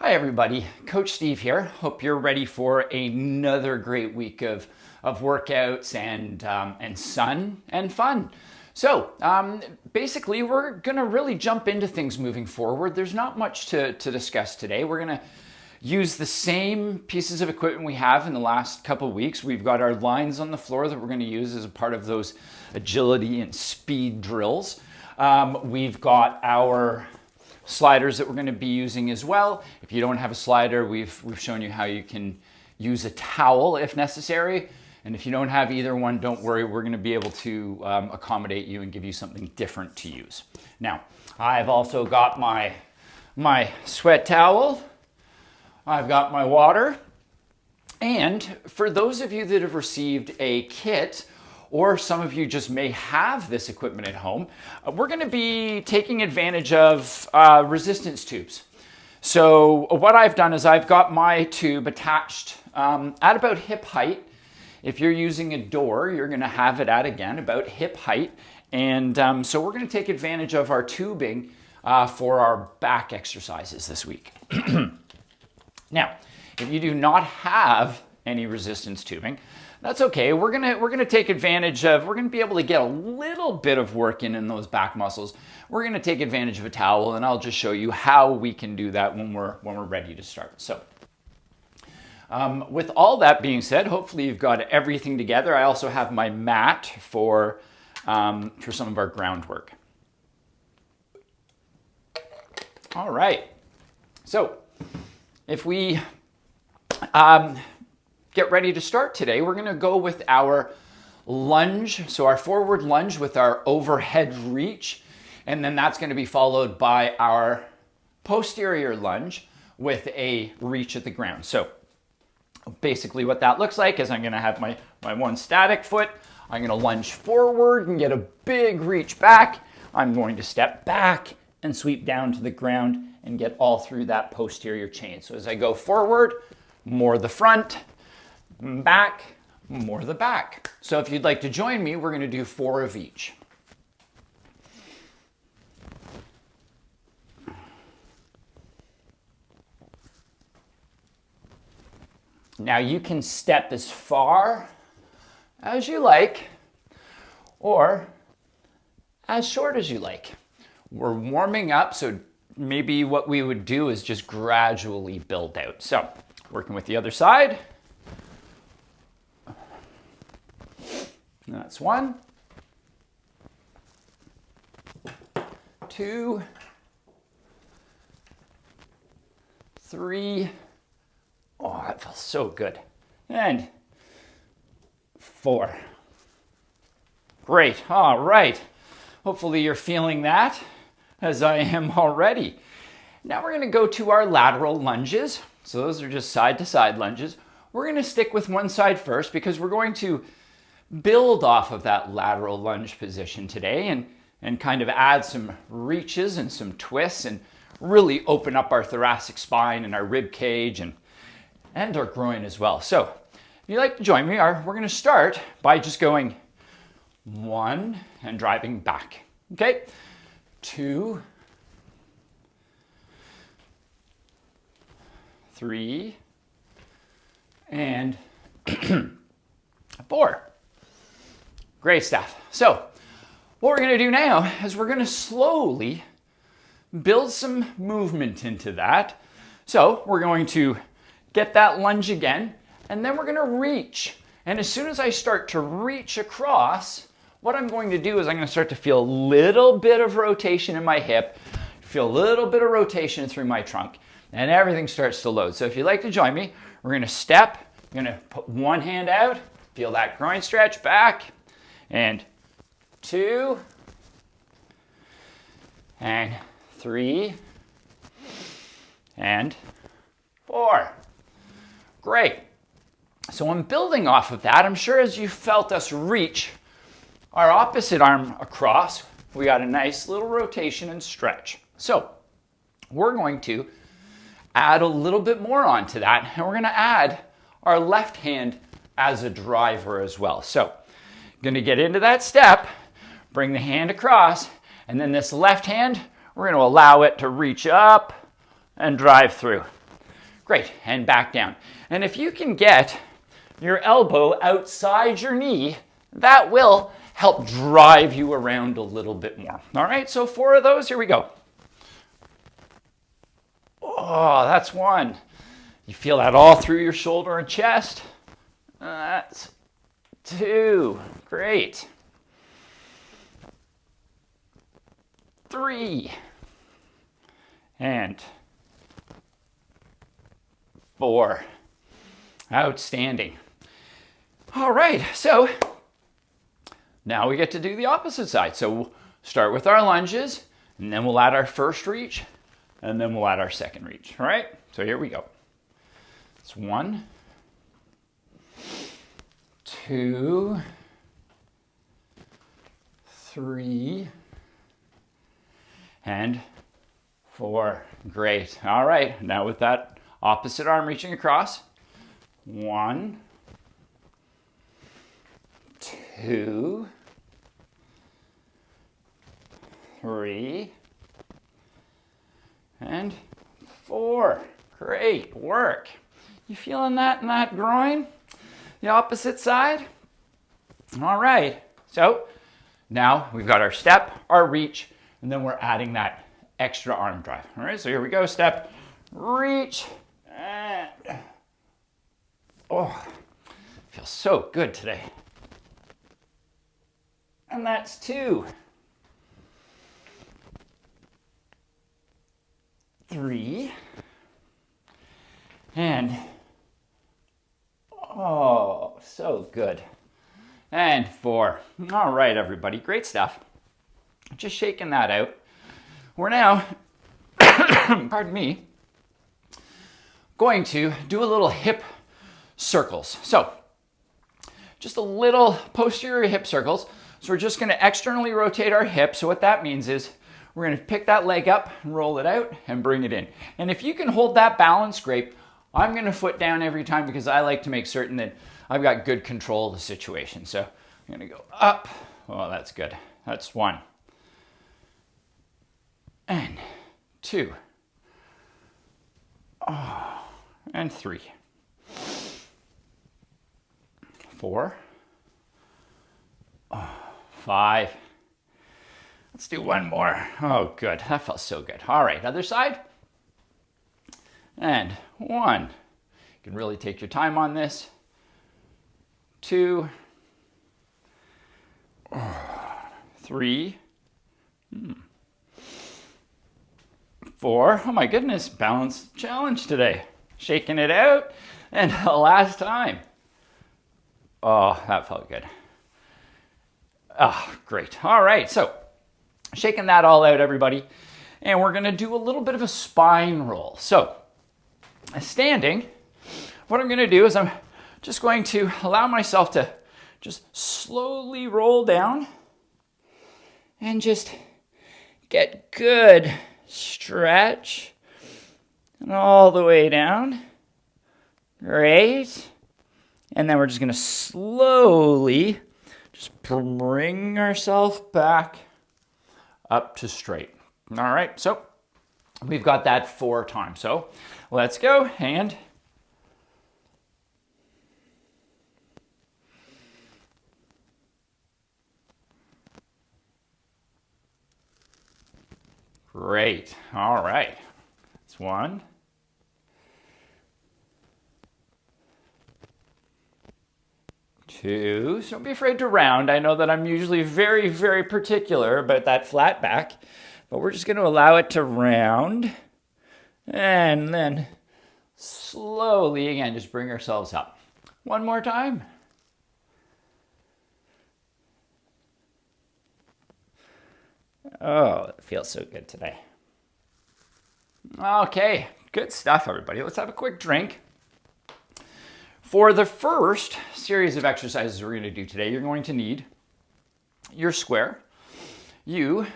Hi everybody, Coach Steve here. Hope you're ready for another great week of workouts and sun and fun. So basically we're gonna really jump into things moving forward. There's not much to discuss today. We're gonna use the same pieces of equipment we have in the last couple of weeks. We've got our lines on the floor that we're gonna use as a part of those agility and speed drills. We've got our sliders that we're going to be using as well. If you don't have a slider, we've shown you how you can use a towel if necessary. And if you don't have either one, don't worry, we're going to be able to accommodate you and give you something different to use. Now, I've also got my sweat towel. I've got my water. And for those of you that have received a kit, or some of you just may have this equipment at home, we're going to be taking advantage of resistance tubes. So what I've done is I've got my tube attached at about hip height. If you're using a door, you're going to have it at, again, about hip height. And so we're going to take advantage of our tubing for our back exercises this week. Now, if you do not have any resistance tubing, that's okay. We're gonna take advantage of, we're gonna be able to get a little bit of work in those back muscles. We're gonna take advantage of a towel, and I'll just show you how we can do that when we're ready to start. So with all that being said, hopefully you've got everything together. I also have my mat for some of our groundwork. All right, so if we get ready to start today, we're going to go with our lunge. So our forward lunge with our overhead reach, and then that's going to be followed by our posterior lunge with a reach at the ground. So basically what that looks like is I'm going to have my one static foot. I'm going to lunge forward and get a big reach back. I'm going to step back and sweep down to the ground and get all through that posterior chain. So as I go forward, more the front, back, more the back. So if you'd like to join me, we're going to do 4 of each. Now you can step as far as you like or as short as you like. We're warming up, so maybe what we would do is just gradually build out. So working with the other side. That's 1, 2, 3. Oh, that feels so good. And 4. Great. All right. Hopefully you're feeling that as I am already. Now we're going to go to our lateral lunges. So those are just side to side lunges. We're going to stick with one side first because we're going to build off of that lateral lunge position today and kind of add some reaches and some twists and really open up our thoracic spine and our rib cage and our groin as well. So if you'd like to join me, we're going to start by just going 1 and driving back. Okay, 2, 3, and 4. Great stuff. So what we're going to do now is we're going to slowly build some movement into that. So we're going to get that lunge again, and then we're going to reach. And as soon as I start to reach across, what I'm going to do is I'm going to start to feel a little bit of rotation in my hip, feel a little bit of rotation through my trunk, and everything starts to load. So if you'd like to join me, we're going to step, I'm going to put one hand out, feel that groin stretch back, and 2, and 3, and 4. Great. So I'm building off of that. I'm sure as you felt us reach our opposite arm across, we got a nice little rotation and stretch. So we're going to add a little bit more onto that, and we're going to add our left hand as a driver as well. So going to get into that step, bring the hand across, and then this left hand, we're going to allow it to reach up and drive through. Great, and back down. And if you can get your elbow outside your knee, that will help drive you around a little bit more. All right, so 4 of those, here we go. Oh, that's 1. You feel that all through your shoulder and chest. That's 2, great. 3, and 4. Outstanding. All right, so now we get to do the opposite side. So we'll start with our lunges, and then we'll add our first reach, and then we'll add our second reach. All right, so here we go. It's 1, 2, 3, and 4. Great. All right, now with that opposite arm reaching across. 1, 2, 3, and 4. Great work. You feeling that in that groin? The opposite side? All right. So now we've got our step, our reach, and then we're adding that extra arm drive. All right, so here we go. Step, reach, and oh, feels so good today. And that's 2, 3, and oh, so good. And 4. All right, everybody, great stuff. Just shaking that out. We're now, pardon me, going to do a little hip circles. So just a little posterior hip circles. So we're just going to externally rotate our hips. So what that means is we're going to pick that leg up, roll it out, and bring it in. And if you can hold that balance, great. I'm going to foot down every time because I like to make certain that I've got good control of the situation. So I'm going to go up. Oh, that's good. That's 1. And 2. Oh, and 3. 4. Oh, 5. Let's do 1 more. Oh, good. That felt so good. All right, other side. And 1. You can really take your time on this. 2. 3. 4. Oh my goodness, balance challenge today. Shaking it out. And the last time. Oh, that felt good. Oh, great. All right, so shaking that all out, everybody. And we're gonna do a little bit of a spine roll. So, standing, what I'm gonna do is I'm just going to allow myself to just slowly roll down and just get good stretch and all the way down. Great. And then we're just gonna slowly just bring ourselves back up to straight. All right, so we've got that 4 times. So let's go, and great. All right, that's 1. 2, so don't be afraid to round. I know that I'm usually very, very particular about that flat back, but we're just going to allow it to round. And then slowly, again, just bring ourselves up. 1 more time. Oh, it feels so good today. Okay, good stuff, everybody. Let's have a quick drink. For the first series of exercises we're going to do today, you're going to need your square. You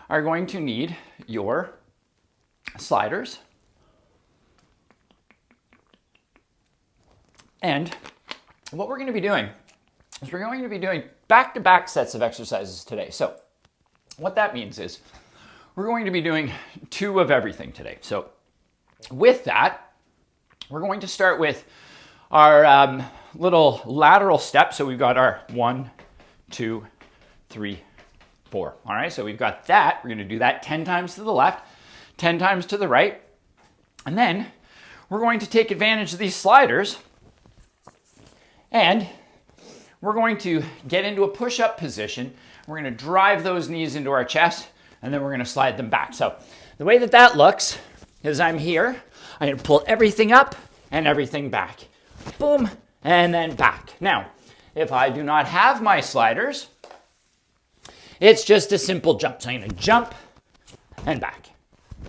are going to need your sliders. And what we're going to be doing is we're going to be doing back-to-back sets of exercises today. So what that means is we're going to be doing 2 of everything today. So with that, we're going to start with our little lateral step. So we've got our 1, 2, 3, 4. All right, so we've got that. We're going to do that 10 times to the left, 10 times to the right. And then we're going to take advantage of these sliders and we're going to get into a push-up position. We're going to drive those knees into our chest and then we're going to slide them back. So the way that that looks is I'm here. I'm going to pull everything up and everything back. Boom, and then back. Now, if I do not have my sliders, it's just a simple jump. So I'm going to jump and back,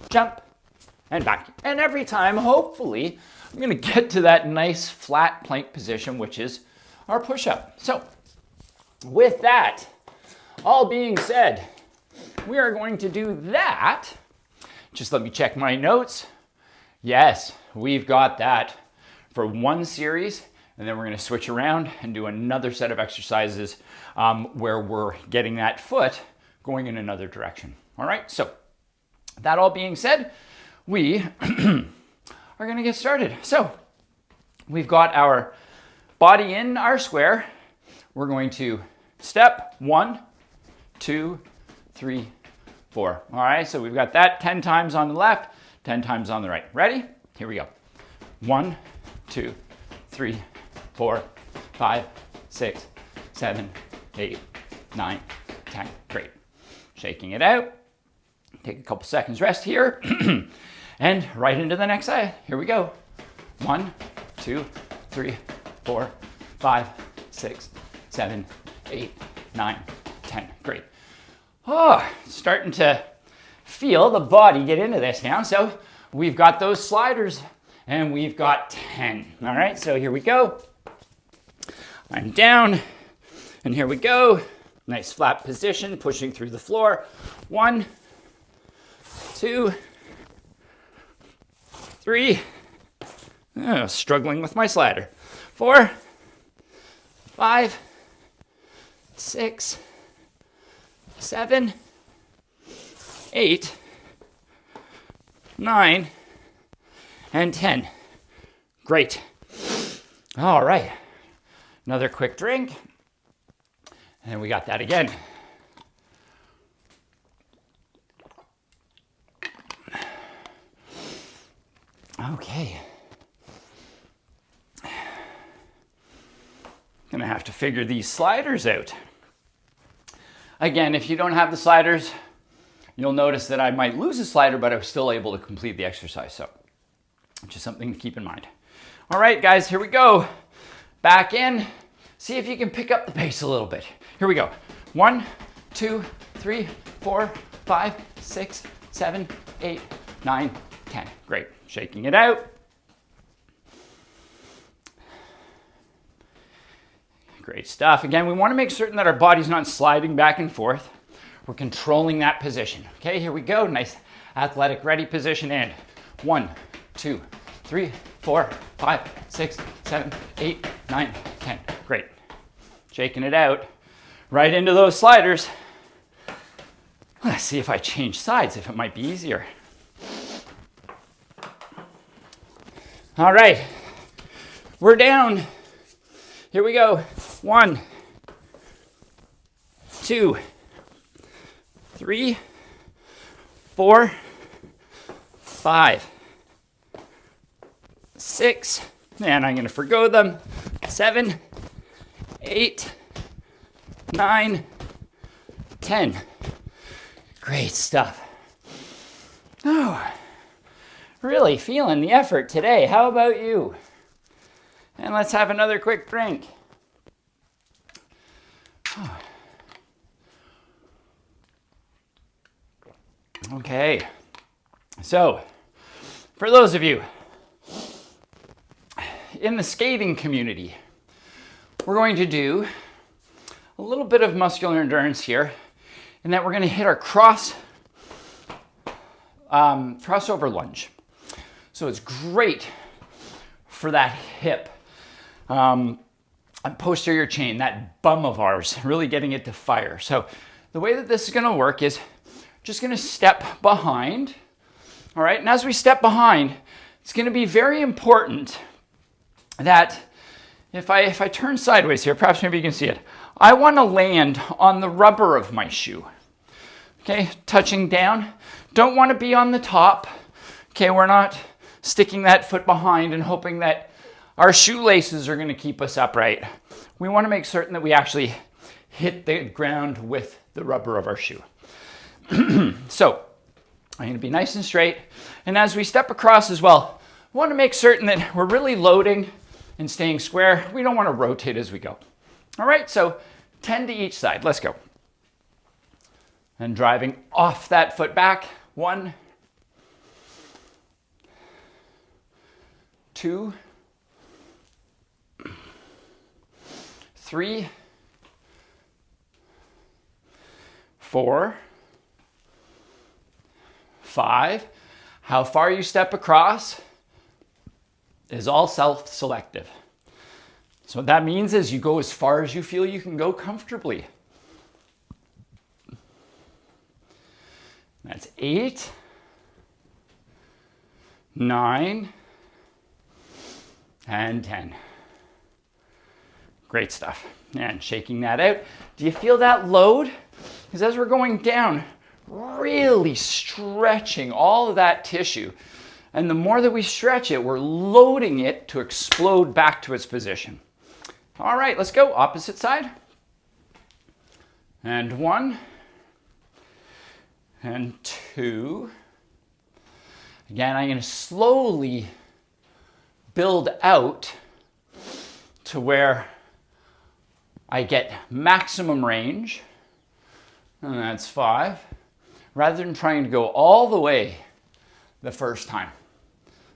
jump and back. And every time, hopefully, I'm going to get to that nice flat plank position, which is our push-up. So with that all being said, we are going to do that. Just let me check my notes. Yes, we've got that for one series, and then we're going to switch around and do another set of exercises where we're getting that foot going in another direction. All right, so that all being said, we are going to get started. So we've got our body in our square. We're going to step 1, 2, 3, 4. All right, so we've got that 10 times on the left, 10 times on the right. Ready? Here we go. 1, 2, 3, 4, 5, 6, 7, 8, 9, 10. Great. Shaking it out. Take a couple seconds rest here. And right into the next side. Here we go. 1, 2, 3, 4, 5, 6, 7, 8, 9, 10. Great. Oh, starting to feel the body get into this now. So we've got those sliders and we've got 10. All right, so here we go. I'm down and here we go. Nice flat position, pushing through the floor. 1, 2, 3. Oh, struggling with my slider. 4, 5, 6, 7, 8, 9, and 10. Great. All right. Another quick drink. And we got that again. Okay. Gonna have to figure these sliders out. Again, if you don't have the sliders, you'll notice that I might lose a slider, but I was still able to complete the exercise. So, just something to keep in mind. All right, guys, here we go. Back in. See if you can pick up the pace a little bit. Here we go. 1, 2, 3, 4, 5, 6, 7, 8, 9, 10. Great. Shaking it out. Great stuff. Again, we want to make certain that our body's not sliding back and forth. We're controlling that position. Okay, here we go. Nice athletic ready position and 1, 2, 3, 4, 5, 6, 7, 8, 9, 10. Great. Shaking it out. Right into those sliders. Let's see if I change sides, if it might be easier. All right. We're down. Here we go. 1, 2, 3, 4, 5, 6, and I'm going to forgo them. 7, 8, 9, 10. Great stuff. Oh, really feeling the effort today. How about you? And let's have another quick drink. Oh. Okay, so for those of you in the skating community, we're going to do a little bit of muscular endurance here, in that we're going to hit our crossover lunge. So it's great for that hip, posterior chain, that bum of ours, really getting it to fire. So the way that this is going to work is just going to step behind. All right, and as we step behind, it's going to be very important that if I turn sideways here, perhaps maybe you can see it, I want to land on the rubber of my shoe. Okay, touching down. Don't want to be on the top. Okay, we're not sticking that foot behind and hoping that our shoelaces are going to keep us upright. We want to make certain that we actually hit the ground with the rubber of our shoe. So I'm going to be nice and straight. And as we step across as well, we want to make certain that we're really loading and staying square. We don't want to rotate as we go. All right, so 10 to each side. Let's go. And driving off that foot back. 1, 2, 3, 4, 5. How far you step across is all self-selective. So what that means is you go as far as you feel you can go comfortably. That's 8, 9, and 10. Great stuff. And shaking that out. Do you feel that load? Because as we're going down, really stretching all of that tissue. And the more that we stretch it, we're loading it to explode back to its position. All right, let's go. Opposite side. And 1. And 2. Again, I'm going to slowly build out to where I get maximum range. And that's 5. Rather than trying to go all the way the first time.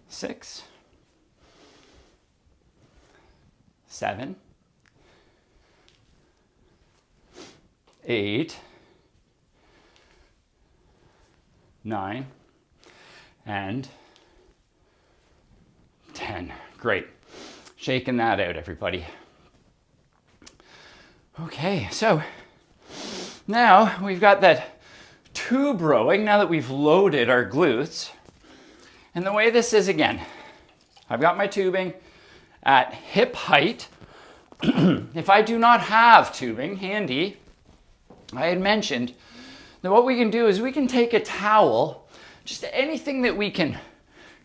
6, 7, 8, 9, and 10. Great. Shaking that out, everybody. Okay, so now we've got that tube rowing, now that we've loaded our glutes. And the way this is, again, I've got my tubing at hip height. If I do not have tubing handy, I had mentioned that what we can do is we can take a towel, just anything that we can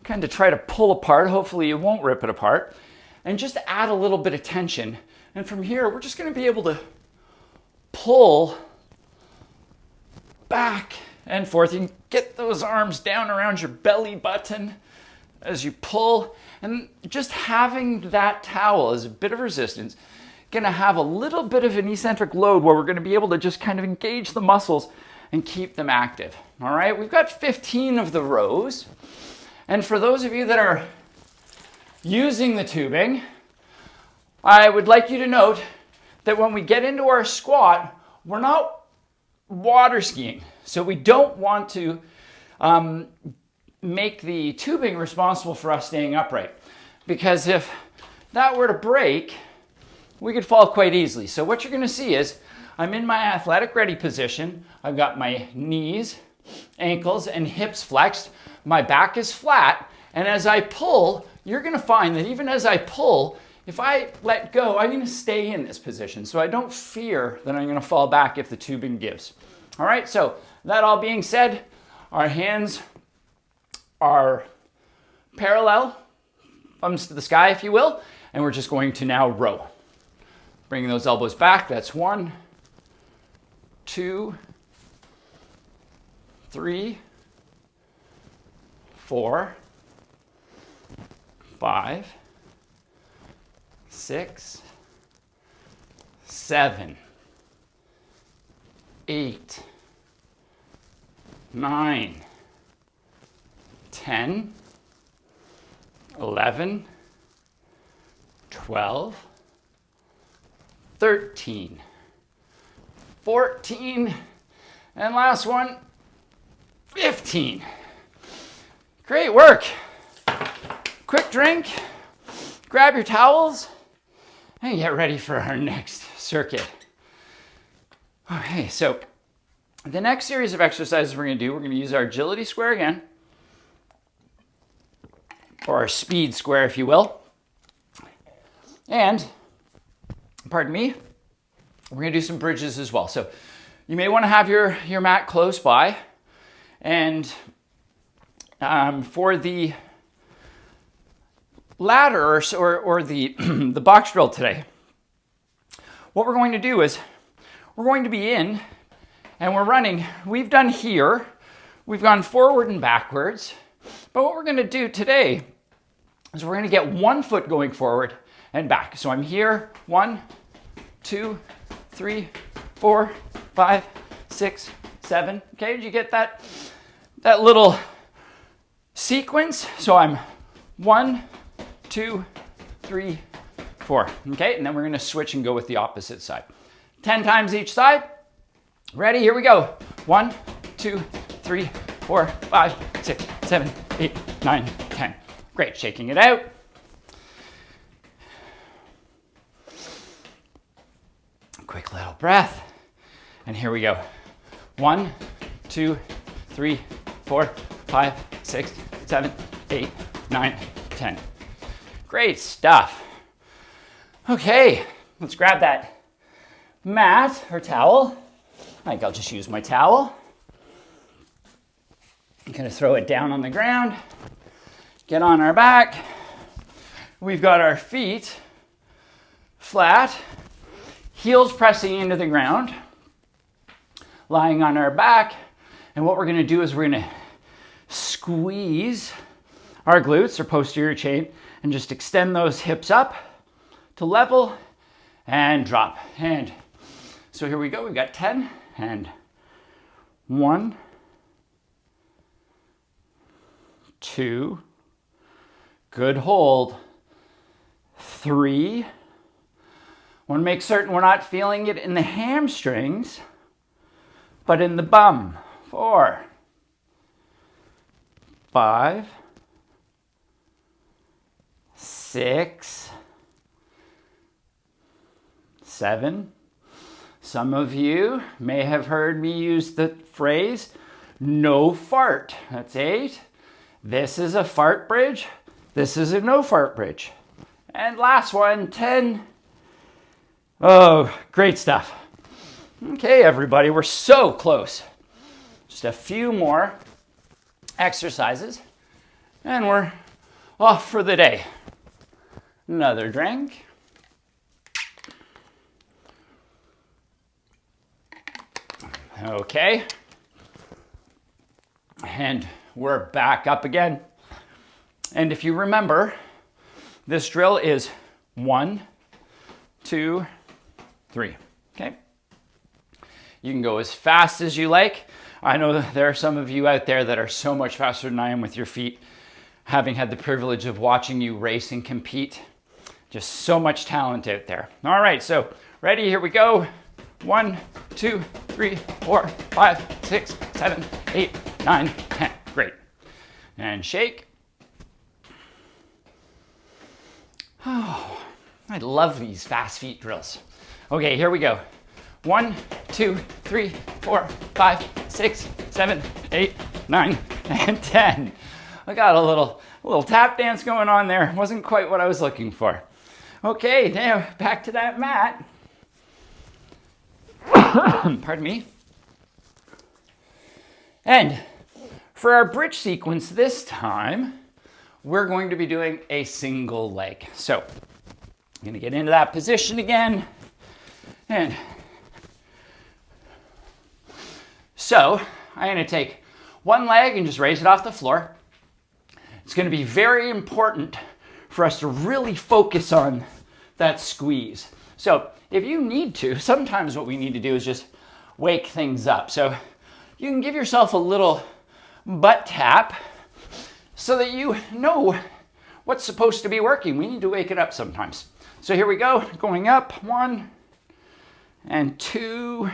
kind of try to pull apart, hopefully it won't rip it apart, and just add a little bit of tension. And from here, we're just going to be able to pull back and forth. You can get those arms down around your belly button as you pull. And just having that towel as a bit of resistance, going to have a little bit of an eccentric load where we're going to be able to just kind of engage the muscles and keep them active. All right, we've got 15 of the rows. And for those of you that are using the tubing, I would like you to note that when we get into our squat, we're not water skiing. So we don't want to make the tubing responsible for us staying upright. Because if that were to break, we could fall quite easily. So what you're going to see is I'm in my athletic ready position. I've got my knees, ankles, and hips flexed. My back is flat. And as I pull, you're going to find that even as I pull, if I let go, I'm going to stay in this position. So I don't fear that I'm going to fall back if the tubing gives. All right, so that all being said, our hands are parallel, thumbs to the sky, if you will, and we're just going to now row. Bringing those elbows back, that's 1, 2, 3, 4, 5, 6, 7, 8, 9, 10, 11, 12, 13, 14, and last one, 15. Great work. Quick drink, grab your towels, and get ready for our next circuit. Okay, so the next series of exercises we're going to use our agility square again. or a speed square, if you will. And, pardon me, we're gonna do some bridges as well. So you may wanna have your mat close by. And for the ladder or the, the box drill today, what we're going to do is we're going to be in and we're running. We've done here, we've gone forward and backwards. But what we're going to do today is we're going to get one foot going forward and back. So I'm here, 1, 2, 3, 4, 5, 6, 7. Okay, did you get that little sequence? So I'm 1, 2, 3, 4. Okay, and then we're going to switch and go with the opposite side. 10 times each side. Ready? Here we go. 1, 2, 3, 4, 5, 6, 7, 8, 9, 10. Great. Shaking it out. Quick little breath. And here we go. 1, 2, 3, 4, 5, 6, 7, 8, 9, 10. Great stuff. Okay, let's grab that mat or towel. I think I'll just use my towel. I'm gonna throw it down on the ground, get on our back. We've got our feet flat, heels pressing into the ground, lying on our back. And what we're gonna do is we're gonna squeeze our glutes or posterior chain and just extend those hips up to level and drop. And so here we go, we've got 10 and 1, 2, good hold, 3, want to make certain we're not feeling it in the hamstrings, but in the bum, 4, 5, 6, 7. Some of you may have heard me use the phrase, no fart. That's 8. This is a fart bridge. This is a no fart bridge. And last one, 10. Oh, great stuff. Okay, everybody, we're so close. Just a few more exercises and we're off for the day. Another drink. Okay. And we're back up again. And if you remember, this drill is 1, 2, 3. Okay. You can go as fast as you like. I know there are some of you out there that are so much faster than I am with your feet, having had the privilege of watching you race and compete. Just so much talent out there. All right, so ready? Here we go. 1, 2, 3, 4, 5, 6, 7, 8, 9, 10. Great. And shake. Oh, I love these fast feet drills. Okay, here we go. 1, 2, 3, 4, 5, 6, 7, 8, 9, and 10. I got a little tap dance going on there. Wasn't quite what I was looking for. Okay, now back to that mat. Pardon me. And for our bridge sequence this time, we're going to be doing a single leg. So I'm going to get into that position again. And so I'm going to take one leg and just raise it off the floor. It's going to be very important for us to really focus on that squeeze. So if you need to, sometimes what we need to do is just wake things up. So you can give yourself a little butt tap so that you know what's supposed to be working. We need to wake it up sometimes. So here we go, going up, 1 and 2.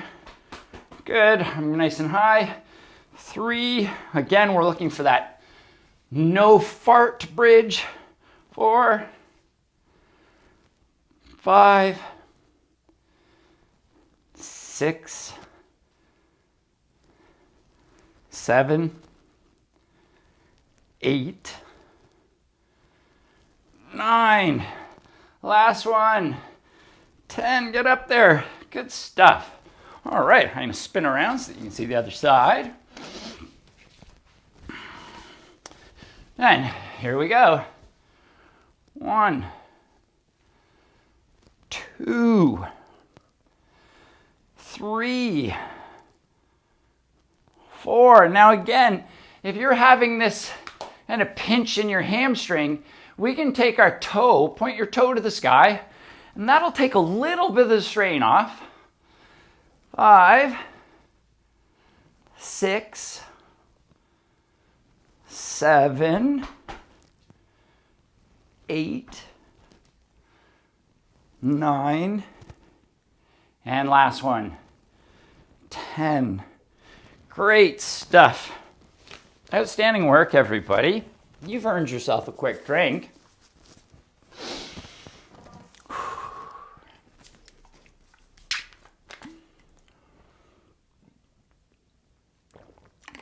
Good, I'm nice and high. 3, again, we're looking for that no fart bridge. 4, 5, 6, 7, 8, 9. Last one. 10. Get up there. Good stuff. All right, I'm going to spin around so that you can see the other side. And here we go. 1, 2, 3, 4. Now again, if you're having this kind of pinch in your hamstring, we can take our toe, point your toe to the sky, and that'll take a little bit of the strain off. 5, 6, 7, 8, 9, and last one, 10. Great stuff. Outstanding work, everybody. You've earned yourself a quick drink.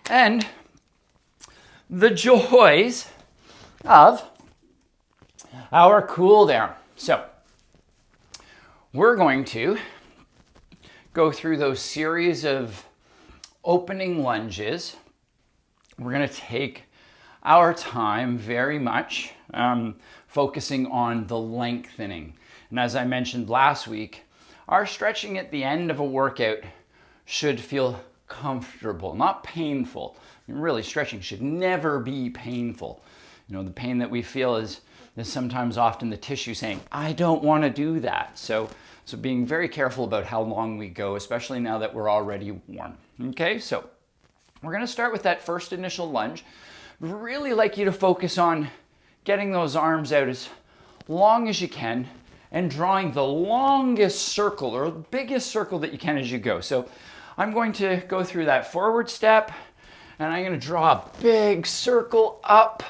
And the joys of our cool down. So we're going to go through those series of opening lunges. We're going to take our time very much focusing on the lengthening. And as I mentioned last week, our stretching at the end of a workout should feel comfortable, not painful. I mean, really, stretching should never be painful. You know, the pain that we feel is sometimes often the tissue saying, I don't want to do that. So being very careful about how long we go, especially now that we're already warm. Okay, so we're going to start with that first initial lunge. Really like you to focus on getting those arms out as long as you can and drawing the longest circle or the biggest circle that you can as you go. So I'm going to go through that forward step and I'm going to draw a big circle up.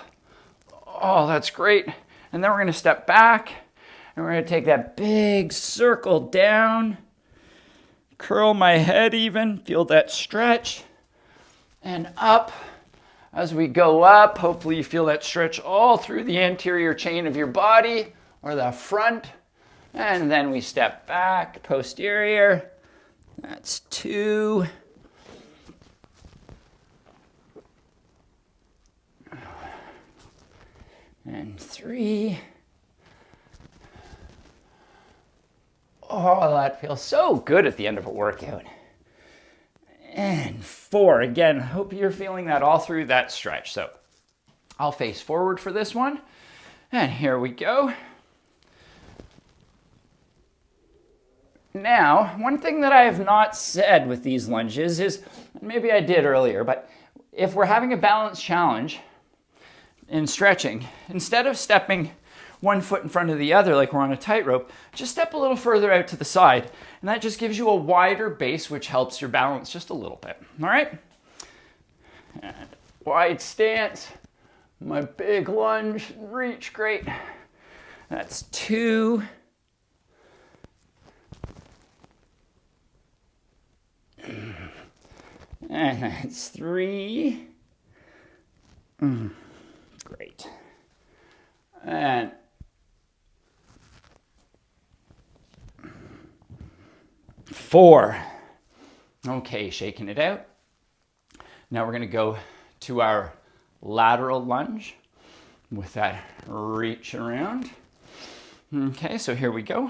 Oh, that's great. And then we're going to step back and we're going to take that big circle down, curl my head even, feel that stretch, and up. As we go up, hopefully you feel that stretch all through the anterior chain of your body or the front. And then we step back, posterior. That's 2. And 3. Oh, that feels so good at the end of a workout. And 4. Again, hope you're feeling that all through that stretch. So I'll face forward for this one. And here we go. Now, one thing that I have not said with these lunges is, maybe I did earlier, but if we're having a balance challenge in stretching, instead of stepping one foot in front of the other like we're on a tightrope, just step a little further out to the side. And that just gives you a wider base, which helps your balance just a little bit. All right? And wide stance, my big lunge, reach, great. That's 2. And that's 3. Great. And 4. Okay, shaking it out. Now we're going to go to our lateral lunge with that reach around. Okay, so here we go.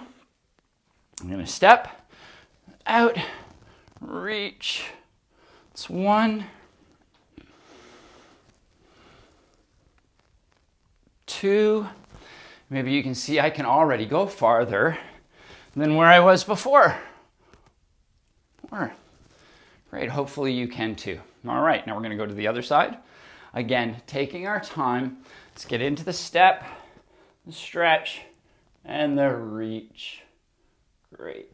I'm going to step out, reach. It's 1, 2. Maybe you can see I can already go farther than where I was before. Great, hopefully you can too. All right, now we're going to go to the other side. Again, taking our time. Let's get into the step, the stretch, and the reach. Great.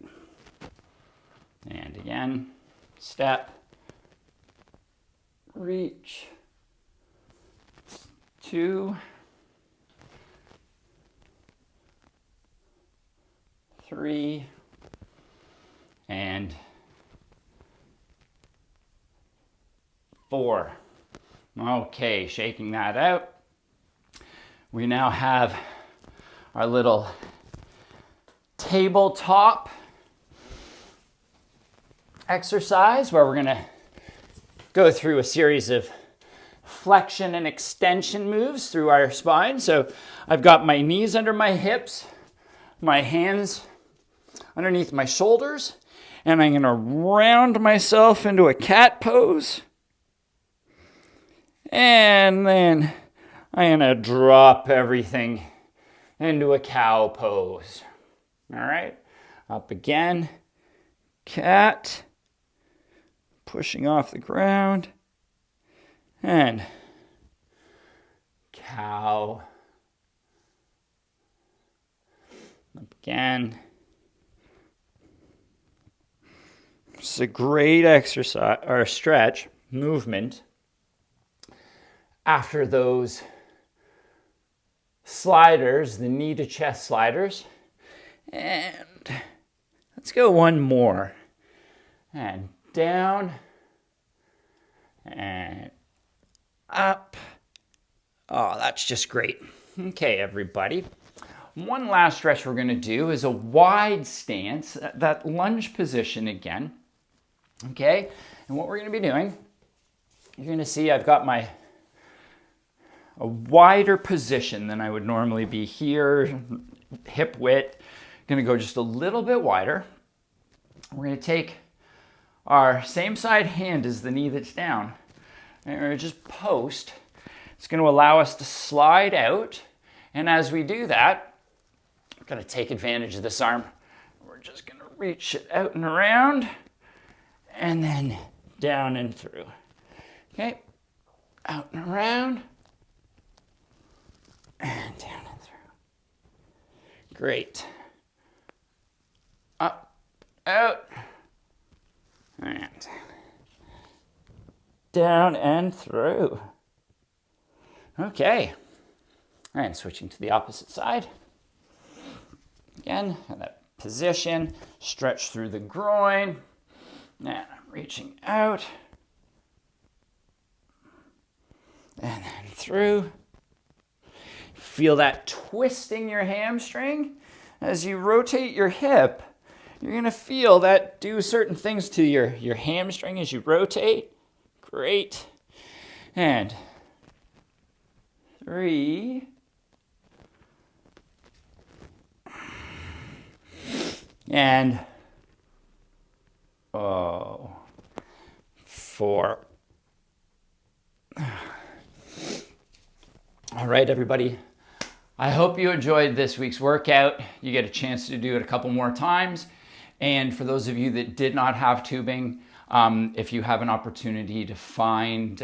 And again, step, reach, 2, 3, and 4. Okay, shaking that out. We now have our little tabletop exercise where we're going to go through a series of flexion and extension moves through our spine. So I've got my knees under my hips, my hands underneath my shoulders, and I'm going to round myself into a cat pose. And then I'm going to drop everything into a cow pose. All right, up again, cat, pushing off the ground, and cow, up again. It's a great exercise or stretch movement after those sliders, the knee to chest sliders. And let's go one more. And down and up. Oh, that's just great. Okay, everybody. One last stretch we're going to do is a wide stance, that lunge position again. Okay, and what we're going to be doing, you're going to see I've got a wider position than I would normally be here, hip width. Going to go just a little bit wider. We're going to take our same side hand as the knee that's down, and we're going to just post. It's going to allow us to slide out, and as we do that, we're going to take advantage of this arm. We're just going to reach it out and around, and then down and through. Okay, out and around, and down and through. Great. Up, out, and down and through. Okay, and switching to the opposite side. Again, that position, stretch through the groin. And I'm reaching out. And then through. Feel that twisting your hamstring. As you rotate your hip, you're going to feel that do certain things to your hamstring as you rotate. Great. And 3. And 4. All right, everybody. I hope you enjoyed this week's workout. You get a chance to do it a couple more times. And for those of you that did not have tubing, if you have an opportunity to find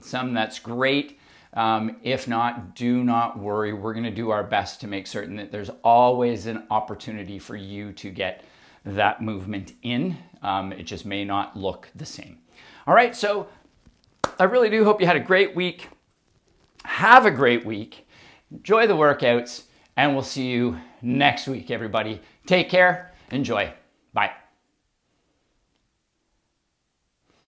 some, that's great. If not, do not worry. We're going to do our best to make certain that there's always an opportunity for you to get that movement in. It just may not look the same. All right, so I really do hope you had a great week. Have a great week. Enjoy the workouts, and we'll see you next week, everybody. Take care. Enjoy. Bye.